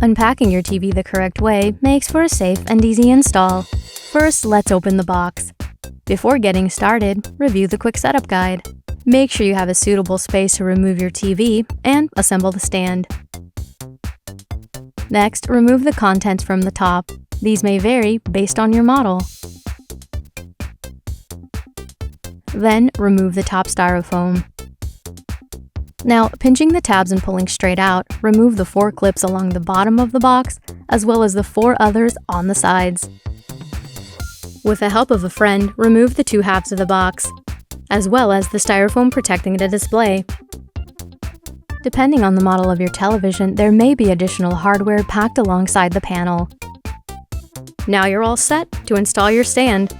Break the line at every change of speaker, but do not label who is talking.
Unpacking your TV the correct way makes for a safe and easy install. First, let's open the box. Before getting started, review the quick setup guide. Make sure you have a suitable space to remove your TV and assemble the stand. Next, remove the contents from the top. These may vary based on your model. Then, remove the top styrofoam. Now, pinching the tabs and pulling straight out, remove the 4 clips along the bottom of the box, as well as the 4 others on the sides. With the help of a friend, remove the 2 halves of the box, as well as the styrofoam protecting the display. Depending on the model of your television, there may be additional hardware packed alongside the panel. Now you're all set to install your stand.